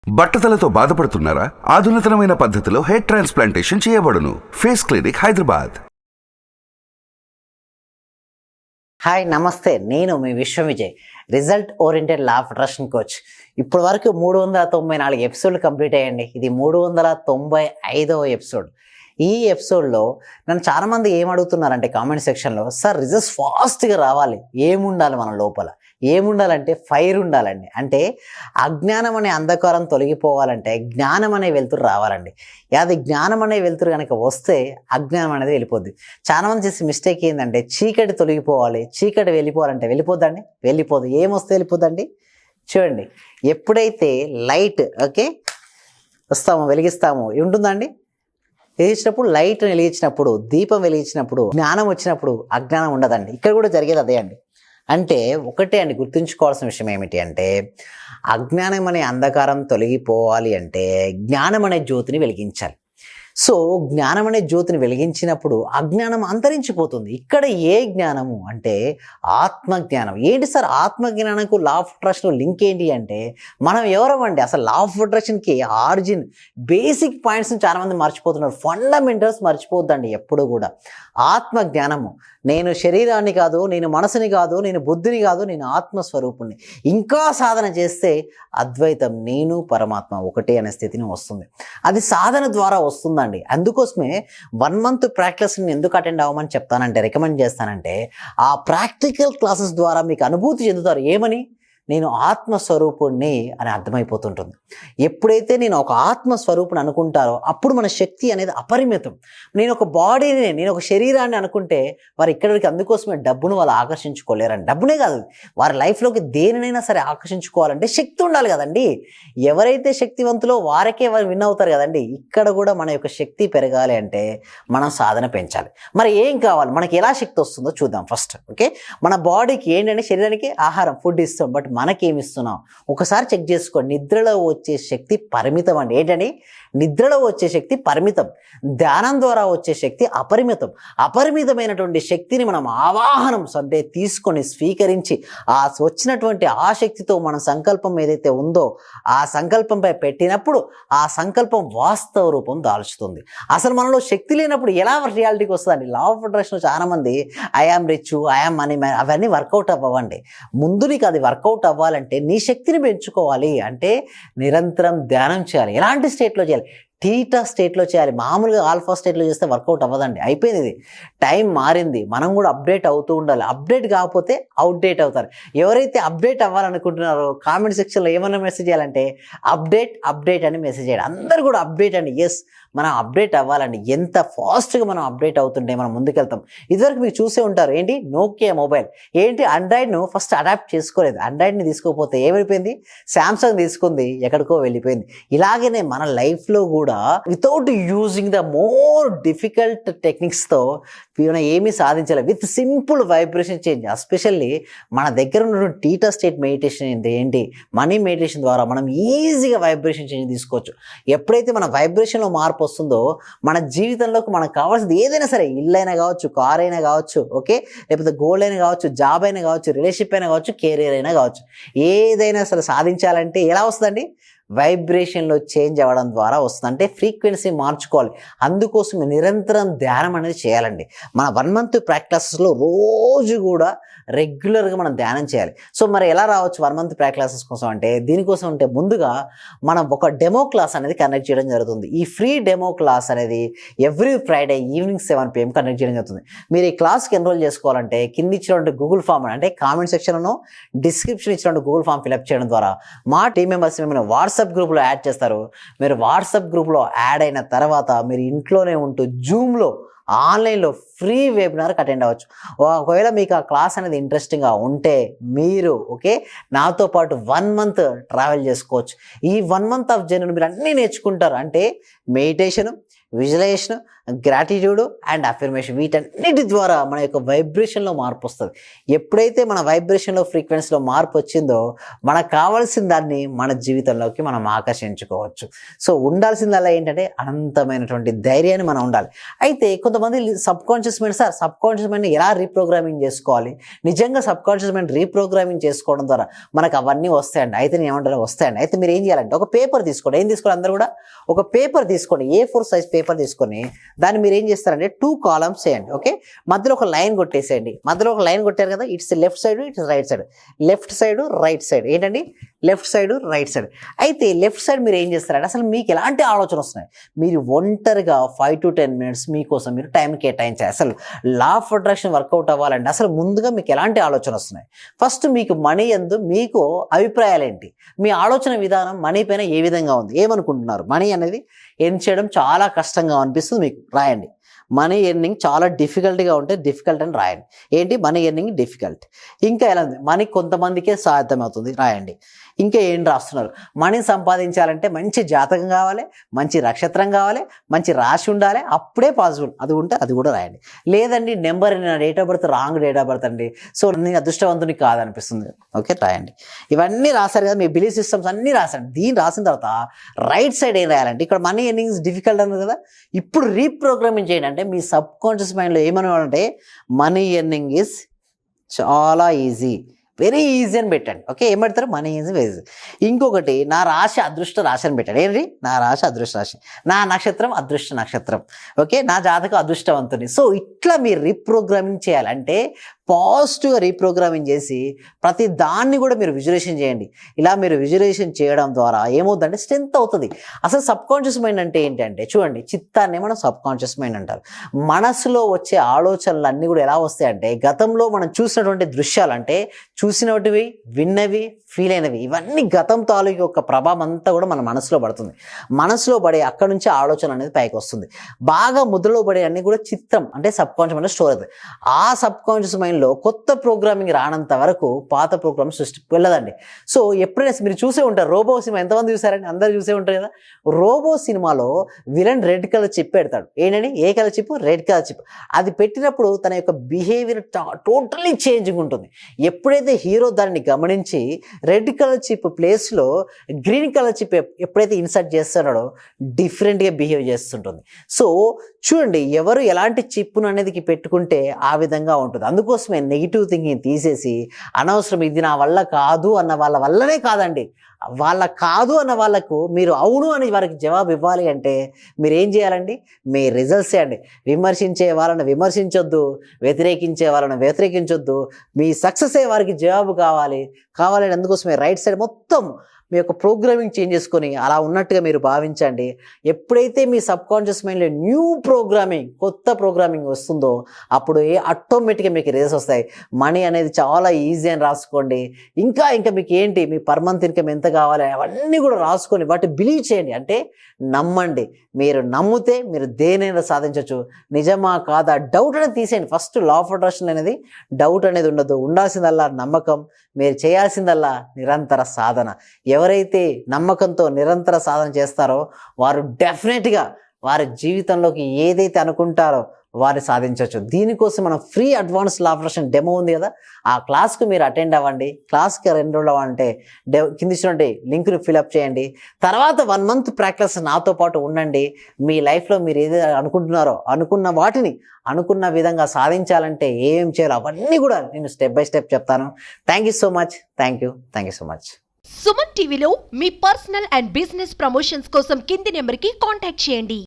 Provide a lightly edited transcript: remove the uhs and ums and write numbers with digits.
బట్టతలతో బాధపడుతున్నారా? ఆధునితనమైన పద్ధతిలో hair transplantation చేయబడును. Face clinic, Hyderabad. హాయ్ నమస్తే, నేను మీ విశ్వ Vijay, result oriented law of attraction coach. ఇప్పటి వరకు 394 ఎపిసోడ్లు కంప్లీట్ అయ్యండి. ఇది 395వ ఎపిసోడ్. ఈ ఎపిసోడ్లో నన్ను చాలామంది ఏమడుగుతున్నారంటే కామెంట్ సెక్షన్లో, సార్ రిజల్ట్స్ ఫాస్ట్గా రావాలి, ఏముండాలి మన లోపల, ఏముండాలంటే ఫైర్ ఉండాలండి. అంటే అజ్ఞానం అనే అంధకారం తొలగిపోవాలంటే జ్ఞానం అనే వెలుతురు రావాలండి. అది జ్ఞానం అనే వెలుతురు కనుక వస్తే అజ్ఞానం అనేది వెళ్ళిపోద్ది. చాలామంది చేసే మిస్టేక్ ఏంటంటే చీకటి తొలగిపోవాలి, చీకటి వెళ్ళిపోవాలంటే వెళ్ళిపోద్దండి, వెళ్ళిపోదు. ఏమొస్తే వెళ్ళిపోద్దండి? చూడండి, ఎప్పుడైతే లైట్ వస్తామో వెలిగిస్తామో ఉంటుందండి, వెలిగించినప్పుడు లైట్ వెలిగించినప్పుడు, దీపం వెలిగించినప్పుడు, జ్ఞానం వచ్చినప్పుడు అజ్ఞానం ఉండదండి. ఇక్కడ కూడా జరిగేది అదే అండి. అంటే ఒకటే అండి, గుర్తుంచుకోవాల్సిన విషయం ఏమిటి అంటే, అజ్ఞానం అనే అంధకారం తొలగిపోవాలి అంటే జ్ఞానం అనే జ్యోతిని వెలిగించాలి. సో జ్ఞానం అనే జ్యోతిని వెలిగించినప్పుడు అజ్ఞానం అంతరించిపోతుంది. ఇక్కడ ఏ జ్ఞానము అంటే ఆత్మజ్ఞానం. ఏంటి సార్ ఆత్మజ్ఞానంకు లా ఆఫ్ అట్రాక్షన్ లింక్ ఏంటి అంటే, మనం ఎవరమండి అసలు లా ఆఫ్ అట్రాక్షన్కి ఆరిజిన్ బేసిక్ పాయింట్స్ని చాలామంది మర్చిపోతున్నారు. ఫండమెంటల్స్ మర్చిపోద్దండి ఎప్పుడు కూడా. ఆత్మజ్ఞానము, నేను శరీరాన్ని కాదు, నేను మనసుని కాదు, నేను బుద్ధిని కాదు, నేను ఆత్మస్వరూపుణ్ణి. ఇంకా సాధన చేస్తే అద్వైతం, నేను పరమాత్మ ఒకటే అనే స్థితిని వస్తుంది. అది సాధన ద్వారా వస్తుందండి. అందుకోసమే 1 month ప్రాక్టీస్ని ఎందుకు అటెండ్ అవ్వమని చెప్తానంటే, రికమెండ్ చేస్తానంటే, ఆ ప్రాక్టికల్ క్లాసెస్ ద్వారా మీకు అనుభూతి చెందుతారు. ఏమని? నేను ఆత్మస్వరూపుణ్ణి అని అర్థమైపోతుంటుంది. ఎప్పుడైతే నేను ఒక ఆత్మస్వరూపుని అనుకుంటారో అప్పుడు మన శక్తి అనేది అపరిమితం. నేను ఒక బాడీని, నేను ఒక శరీరాన్ని అనుకుంటే వారు ఇక్కడికి, అందుకోసమే డబ్బును వాళ్ళు ఆకర్షించుకోలేరండి. డబ్బునే కాదు, వారి లైఫ్లోకి దేనినైనా సరే ఆకర్షించుకోవాలంటే శక్తి ఉండాలి కదండి. ఎవరైతే శక్తివంతులో వారికే వారు విన్ అవుతారు కదండి. ఇక్కడ కూడా మన యొక్క శక్తి పెరగాలి అంటే మనం సాధన పెంచాలి. మరి ఏం కావాలి, మనకి ఎలా శక్తి వస్తుందో చూద్దాం ఫస్ట్. మన బాడీకి ఏంటంటే, శరీరానికి ఆహారం, ఫుడ్ ఇస్తాం, బట్ మనకేమి ఇస్తున్నాం ఒకసారి చెక్ చేసుకో. నిద్రలో వచ్చే శక్తి పరిమితం అండి. ఏంటని? నిద్రలో వచ్చే శక్తి పరిమితం, ధ్యానం ద్వారా వచ్చే శక్తి అపరిమితం. అపరిమితమైనటువంటి శక్తిని మనం ఆవాహనం అంటే తీసుకొని స్వీకరించి ఆ వచ్చినటువంటి ఆ శక్తితో మన సంకల్పం ఏదైతే ఉందో ఆ సంకల్పంపై పెట్టినప్పుడు ఆ సంకల్పం వాస్తవ రూపం దాల్చుతుంది. అసలు మనలో శక్తి లేనప్పుడు ఎలా రియాలిటీకి వస్తుందండి? లా ఆఫ్ అట్రాక్షన్ చాలా మంది I am rich, I am money man, అవన్నీ వర్కౌట్ అవ్వండి. ముందు నీకు అది వర్కౌట్ అవ్వాలంటే నీ శక్తిని పెంచుకోవాలి. అంటే నిరంతరం ధ్యానం చేయాలి. ఎలాంటి స్టేట్లో చేయాలి? థీటా స్టేట్లో చేయాలి. మామూలుగా ఆల్ఫా స్టేట్లో చేస్తే వర్కౌట్ అవ్వదండి. అయిపోయింది, ఇది టైం మారింది. మనం కూడా అప్డేట్ అవుతూ ఉండాలి. అప్డేట్ కాకపోతే అవుట్డేట్ అవుతారు. ఎవరైతే అప్డేట్ అవ్వాలనుకుంటున్నారో కామెంట్ సెక్షన్లో ఏమైనా మెసేజ్ చేయాలంటే అప్డేట్ అప్డేట్ అని మెసేజ్ చేయాలి. అందరూ కూడా అప్డేట్ అండి. ఎస్, మనం అప్డేట్ అవ్వాలండి. ఎంత ఫాస్ట్గా మనం అప్డేట్ అవుతుంటే మనం ముందుకెళ్తాం. ఇదివరకు మీరు చూసే ఉంటారు, ఏంటి నోకియా మొబైల్, ఏంటి ఆండ్రాయిడ్ను ఫస్ట్ అడాప్ట్ చేసుకోలేదు. ఆండ్రాయిడ్ని తీసుకోకపోతే ఏమైపోయింది? శాంసంగ్ తీసుకుంది, ఎక్కడికో వెళ్ళిపోయింది. ఇలాగనే మన లైఫ్లో కూడా without using the more difficult టెక్నిక్స్తో ఏమీ సాధించాలి. With simple vibration change. Especially మన దగ్గర ఉన్నటువంటి టీటా స్టేట్ మెడిటేషన్ ఏంటి, మనీ మెడిటేషన్ ద్వారా మనం ఈజీగా వైబ్రేషన్ చేంజ్ తీసుకోవచ్చు. ఎప్పుడైతే మన వైబ్రేషన్లో మార్పు వస్తుందో మన జీవితంలోకి మనకు కావాల్సింది ఏదైనా సరే, ఇల్లు అయినా కావచ్చు, కార్ అయినా కావచ్చు, లేకపోతే గోల్డ్ అయినా కావచ్చు, జాబ్ అయినా కావచ్చు, రిలేషన్షిప్ అయినా కావచ్చు, కెరీర్ అయినా కావచ్చు, ఏదైనా సరే సాధించాలంటే ఎలా వస్తుందండి? వైబ్రేషన్లో చేంజ్ అవ్వడం ద్వారా వస్తుంది. అంటే ఫ్రీక్వెన్సీ మార్చుకోవాలి. అందుకోసం నిరంతరం ధ్యానం అనేది చేయాలండి. మన 1 month ప్రాక్టీసెస్లో రోజు కూడా రెగ్యులర్గా మనం ధ్యానం చేయాలి. సో మరి ఎలా రావచ్చు 1 month ప్రాక్టీసెస్ కోసం అంటే, దీనికోసం అంటే ముందుగా మనం ఒక డెమో క్లాస్ అనేది కండక్ట్ చేయడం జరుగుతుంది. ఈ ఫ్రీ డెమో క్లాస్ అనేది every Friday evening 7 PM conduct చేయడం జరుగుతుంది. మీరు ఈ క్లాస్కి ఎన్రోల్ చేసుకోవాలంటే కింద ఇచ్చినటువంటి గూగుల్ ఫామ్ అంటే కామెంట్ సెక్షన్లో డిస్క్రిప్షన్ ఇచ్చినటువంటి గూగుల్ ఫామ్ ఫిల్అప్ చేయడం ద్వారా మా టీం మెంబర్స్ మిమ్మల్ని వాట్సాప్ గ్రూప్లో యాడ్ చేస్తారు. మీరు వాట్సాప్ గ్రూప్లో యాడ్ అయిన తర్వాత మీరు ఇంట్లోనే ఉంటూ జూమ్లో ఆన్లైన్లో ఫ్రీ వెబినార్కి అటెండ్ అవ్వచ్చు. ఒకవేళ మీకు ఆ క్లాస్ అనేది ఇంట్రెస్టింగ్గా ఉంటే మీరు నాతో పాటు 1 month ట్రావెల్ చేసుకోవచ్చు. ఈ 1 month ఆఫ్ జర్నీ మీరు అన్నీ నేర్చుకుంటారు. అంటే meditation, visualization, gratitude and affirmation, వీటన్నిటి ద్వారా మన యొక్క వైబ్రేషన్లో మార్పు వస్తుంది. ఎప్పుడైతే మన వైబ్రేషన్లో ఫ్రీక్వెన్సీలో మార్పు వచ్చిందో మనకు కావాల్సిన దాన్ని మన జీవితంలోకి మనం ఆకర్షించుకోవచ్చు. సో ఉండాల్సిందల్లా ఏంటంటే అనంతమైనటువంటి ధైర్యాన్ని మనం ఉండాలి. అయితే కొంతమంది sub conscious mind, sir sub conscious మైండ్ని ఎలా రీప్రోగ్రామింగ్ చేసుకోవాలి? నిజంగా సబ్ కాన్షియస్ మైండ్ రీప్రోగ్రామింగ్ చేసుకోవడం ద్వారా మనకు అవన్నీ వస్తాయండి. అయితే నేను ఏమంటాను, వస్తాయండి. అయితే మీరు ఏం చేయాలంటే ఒక పేపర్ తీసుకోండి. ఏం తీసుకోండి? అందరూ కూడా ఒక పేపర్ తీసుకోండి, A4 సైజ్ పేపర్ తీసుకొని దాన్ని మీరు ఏం చేస్తారంటే 2 కాలమ్స్ చేయండి. ఓకే, మధ్యలో ఒక లైన్ కొట్టేసేయండి. మధ్యలో ఒక లైన్ కొట్టారు కదా, it's left side, it's right side, left side right side. ఏంటండి? Left side right side. అయితే లెఫ్ట్ సైడ్ మీరు ఏం చేస్తారంటే అసలు మీకు ఎలాంటి ఆలోచన వస్తున్నాయి, మీరు ఒంటరిగా 5 to 10 minutes మీకోసం మీరు టైం కేటాయించాలి. అసలు లా ఆఫ్ అట్రాక్షన్ వర్కౌట్ అవ్వాలంటే అసలు ముందుగా మీకు ఎలాంటి ఆలోచన వస్తున్నాయి, ఫస్ట్ మీకు మనీ యందు మీకు అభిప్రాయాలు ఏంటి, మీ ఆలోచన విధానం మనీ పైన ఏ విధంగా ఉంది, ఏమనుకుంటున్నారు? మనీ అనేది ఎర్న్ చేయడం చాలా కష్టంగా అనిపిస్తుంది మీకు, రాయండి. మనీ ఎర్నింగ్ చాలా డిఫికల్ట్గా ఉంటే డిఫికల్ట్ అని రాయండి. ఏంటి? Money earning difficult. ఇంకా ఎలా ఉంది? మనీ కొంతమందికే సాధ్యమవుతుంది, రాయండి. ఇంకా ఏం రాస్తున్నారు? మనీ సంపాదించాలంటే మంచి జాతకం కావాలి, మంచి నక్షత్రం కావాలి, మంచి రాశి ఉండాలి, అప్పుడే పాసిబుల్. అది ఉంటే అది కూడా రాయండి. లేదండి number date of birth wrong date of birth అండి, సో నేను అదృష్టవంతుని కాదనిపిస్తుంది, ఓకే రాయండి. ఇవన్నీ రాశారు కదా, మీ బిలీఫ్ సిస్టమ్స్ అన్నీ రాసండి. దీన్ని రాసిన తర్వాత రైట్ సైడ్ ఏం రాయాలంటే ఇక్కడ మనీ ఎర్నింగ్స్ డిఫికల్ట్ అన్నది కదా, ఇప్పుడు రీప్రోగ్రామింగ్ చేయండి. అంటే మీ సబ్ కాన్షియస్ మైండ్లో ఏమన్నాడంటే మనీ ఎర్నింగ్ ఈజ్ చాలా ఈజీ, వెరీ ఈజీ అని పెట్టండి. ఓకే, ఏం పెడతారు? Money easy, very easy. ఇంకొకటి నా రాశి అదృష్ట రాశి అని పెట్టండి. ఏంటి? నా రాశి అదృష్ట రాశి, నా నక్షత్రం అదృష్ట నక్షత్రం, ఓకే, నా జాతకం అదృష్టవంతుని. సో ఇట్లా మీరు రీప్రోగ్రామింగ్ చేయాలంటే పాజిటివ్గా రీప్రోగ్రామింగ్ చేసి ప్రతి దాన్ని కూడా మీరు విజువలైజేషన్ చేయండి. ఇలా మీరు విజువలైజేషన్ చేయడం ద్వారా ఏమవుతుందంటే స్ట్రెంత్ అవుతుంది. అసలు సబ్ కాన్షియస్ మైండ్ అంటే ఏంటంటే చూడండి, చిత్తాన్ని మనం సబ్ కాన్షియస్ మైండ్ అంటారు. మనసులో వచ్చే ఆలోచనలు అన్నీ కూడా ఎలా వస్తాయంటే గతంలో మనం చూసినటువంటి దృశ్యాలు, అంటే చూసినవి, విన్నవి, ఫీల్ అయినవి, ఇవన్నీ గతం తాలూకు యొక్క ప్రభావం అంతా కూడా మన మనసులో పడుతుంది. మనసులో పడే అక్కడ నుంచి ఆలోచన అనేది పైకి వస్తుంది. బాగా ముద్రలో పడే అన్ని కూడా చిత్తం అంటే సబ్ కాన్షియస్ మైండ్ స్టోర్ అవుతుంది. ఆ సబ్ కాన్షియస్ మైండ్లో కొత్త ప్రోగ్రామింగ్ రానంత వరకు పాత ప్రోగ్రామ్ సృష్టి వెళ్ళదండి. సో ఎప్పుడైనా మీరు చూసే ఉంటారు రోబో సినిమా, ఎంతమంది చూసారండి? అందరూ చూసే ఉంటారు కదా. రోబో సినిమాలో విలన్ రెడ్ కలర్ చిప్ పెడతాడు. ఏంటండి? ఏ colour chip? Red colour chip. అది పెట్టినప్పుడు తన యొక్క బిహేవియర్ టోటల్లీ చేంజింగ్ ఉంటుంది. ఎప్పుడైతే హీరో దాన్ని గమనించి రెడ్ కలర్ చిప్ ప్లేస్లో గ్రీన్ కలర్ చిప్ ఎప్పుడైతే ఇన్సర్ట్ చేస్తున్నాడో డిఫరెంట్గా బిహేవ్ చేస్తుంటుంది. సో చూడండి, ఎవరు ఎలాంటి చిప్ను అనేది పెట్టుకుంటే ఆ విధంగా ఉంటుంది. అందుకోసమే నెగిటివ్ థింకింగ్ తీసేసి అనవసరం ఇది నా వల్ల కాదు అన్న వాళ్ళ వల్లనే కాదండి, వాళ్ళ కాదు అన్న వాళ్ళకు మీరు అవును అని వారికి జవాబు ఇవ్వాలి అంటే మీరు ఏం చేయాలండి? మీ రిజల్ట్స్ చేయండి. విమర్శించే వాళ్ళని విమర్శించొద్దు, వ్యతిరేకించే వాళ్ళని వ్యతిరేకించొద్దు. మీ సక్సెసే వారికి జవాబు కావాలని అందుకోసమే రైట్ సైడ్ మొత్తం మీ యొక్క ప్రోగ్రామింగ్ చేంజ్ చేసుకొని అలా ఉన్నట్టుగా మీరు భావించండి. ఎప్పుడైతే మీ సబ్ కాన్షియస్ మైండ్లో న్యూ ప్రోగ్రామింగ్, కొత్త ప్రోగ్రామింగ్ వస్తుందో అప్పుడు ఆటోమేటిక్గా మీకు రిజల్ట్స్ వస్తాయి. మనీ అనేది చాలా ఈజీ అని రాసుకోండి. ఇంకా మీకు ఏంటి, మీ పర్ మంత్ ఇన్కమ్ ఎంత కావాలి అవన్నీ కూడా రాసుకొని వాటి బిలీవ్ చేయండి. అంటే నమ్మండి. మీరు నమ్మితే మీరు దేనైనా సాధించవచ్చు. నిజమా కాదా డౌట్ అనేది తీసేయండి. ఫస్ట్ లా ఆఫ్ అట్రాక్షన్ అనేది డౌట్ అనేది ఉండదు. ఉండాల్సిందల్లా నమ్మకం, మీరు చేయాల్సిందల్లా నిరంతర సాధన. ఎవరైతే నమ్మకంతో నిరంతర సాధన చేస్తారో వారు డెఫినెట్గా వారి జీవితంలోకి ఏదైతే అనుకుంటారో వారు సాధించవచ్చు. దీనికోసం మనం free advance law of attraction demo ఉంది కదా, ఆ క్లాస్కు మీరు అటెండ్ అవ్వండి. క్లాస్కి ఎన్రోల్ అవ్వాలంటే కింద ఇచ్చినటువంటి లింక్ను ఫిల్అప్ చేయండి. తర్వాత 1 month ప్రాక్టీస్ నాతో పాటు ఉండండి. మీ లైఫ్లో మీరు ఏదైతే అనుకుంటున్నారో అనుకున్న వాటిని అనుకున్న విధంగా సాధించాలంటే ఏం చేయాలో అవన్నీ కూడా నేను స్టెప్ బై స్టెప్ చెప్తాను. Thank you so much. Thank you so much. Suman టీవీలో మీ పర్సనల్ అండ్ బిజినెస్ ప్రమోషన్స్ కోసం కింది నెంబర్కి కాంటాక్ట్ చేయండి.